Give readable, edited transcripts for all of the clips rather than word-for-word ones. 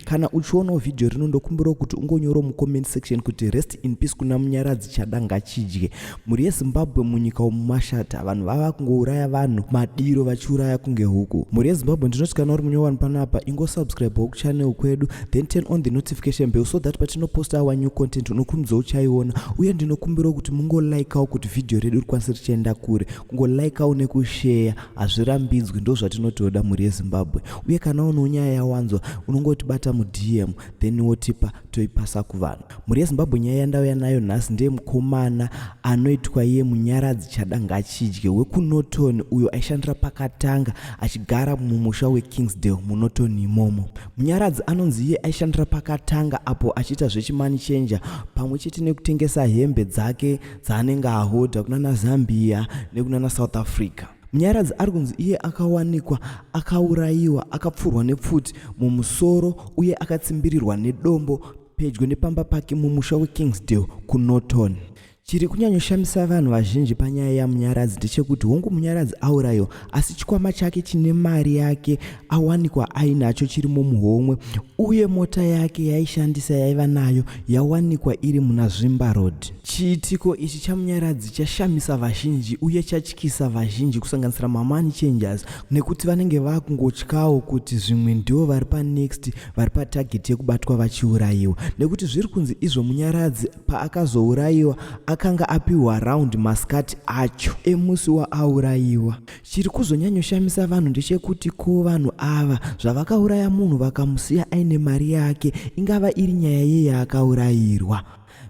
Kana uchiona video rino ndokumbira kuti ungonyora mu comment section kuti rest in peace kuna munyaradzi chada ngachidye. Muri yeZimbabwe munyika mumashata vanhu vava kungouraya vanhu madiro vachiuraya kunge huku. Muri yeZimbabwe ndinoti kana uri munyowani panapa ingo subscribe ku channel kwedu then turn on the notification bell so that patinoposta our new content unokumudza uchaiona. Uye ndinokumbira kuti mungo like kuti video redu rikwanise richienda kure. Kungo like nekushare hazvirambidzwi ndo zvatinotoda muri yeZimbabwe. Uye kana uno nyaya yawanzwa unongotibata mu DM then wotipa toipasa kuvanhu. Muri yeZimbabwe nyaya yandauya nayo nhasi ndiye mukomana anoitwa iye munyaradzi chada ngachidye wekuNorton uyo aishandira pakatanga achigara mumusha weKingsdale muNorton imomo. Munyaradzi anonzi iye aishandira pakatanga apo achiita zvechimani chenja pamwe chete nekutengesa hembe dzake dzaanenge ahodha kunana Zambia nekunana South Africa. Munyaradzi ari kunzi iye akawanikwa akaurayiwa akapfurwa nepfuti mumusoro uye akatsimbirirwa nedombo pedyo nepamba pake mumusha weKingsdale kuNorton. Chiri kunyanyoshamisa vanhu vazhinji panyaya yamunyaradzi ndechekuti hongu munyaradzi aurayiwa asi chikwama chake chine mari yake awanikwa ainacho chiri mumuhomwe uye mota yake yaishandisa yaiva nayo yawanikwa iri muna Zvimba Road. Chiitiko ichi chamunyaradzi chashamisa vazhinji uye chatyisa vazhinji kusanganisira mamani changers nekuti vanenge vakungotyawo kuti zvimwe ndivo vari panext vari patarget yekubatwa vachiurayiwa nekuti zviri kunzi izvo munyaradzi paakazourayiwa akanga apiwa round maskati acho emusi waaurayiwa. Chiri kuzonyanyoshamisa vanhu ndechekuti ko vanhu ava zvavakauraya munhu vakamusiya aine mari yake ingava iri nyaya yeyaakaurayirwa.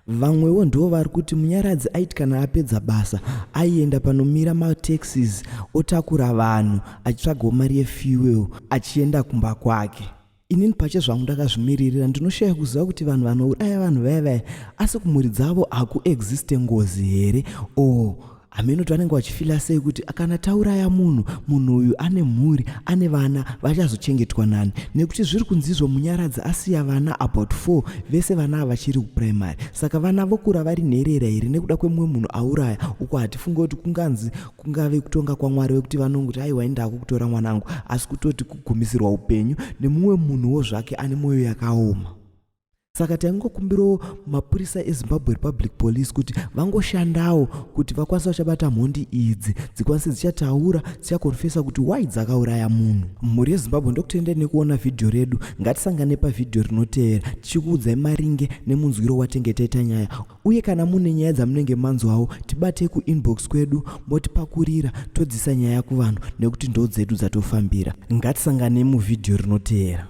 Vamwewo ndo vari kuti munyaradzi aiti kana apedza basa aienda panomira mataxis otakura vanhu achitsvagawo mari yefuel achienda kumba kwake. Inini pache zvangu ndakazvimiririra ndinoshaya kuziva kuti vanhu vanouraya vanhu vaya asi kumhuri dzavo hakuexiste ngozi here hamenoti vanenge vachifila sei kuti kana tauraya munhu uyu ane mhuri ane vana vachazochengetwa nani nekuti zviri kunzizwa munyaradzi asiya vana about 4 vese vana ava vachiri kuprimary saka vana vokura vari nherera here nekuda kwemumwe munhu auraya uko hatifunge kuti kunganzi kungave kutonga kwaMwari wekuti vanongoti aiwa indako kutora mwanangu asi kutoti kugumisirwa upenyu nemumwe munhuwo zvake ane mwoyo yakaoma. Saka taingokumbirawo mapurisa eZimbabwe Republic Police kuti vangoshandawo kuti vakwanise kuchabata mhondi idzi dzikwanise dzichataura dzichakonfesa kuti why dzakauraya munhu. Muri yeZimbabwe ndokutoenda nekuona video redu ngatisangane pavidhio rinoteera tichikuudzai maringe nemunzwiro watenge taita nyaya uye kana mune nyaya dzamunenge manzwawo tibate kuinbox kwedu motipakurira todzisa nyaya kuvanhu nekuti ndo dzedu dzatofambira. Ngatisangane muvidhio rinoteera.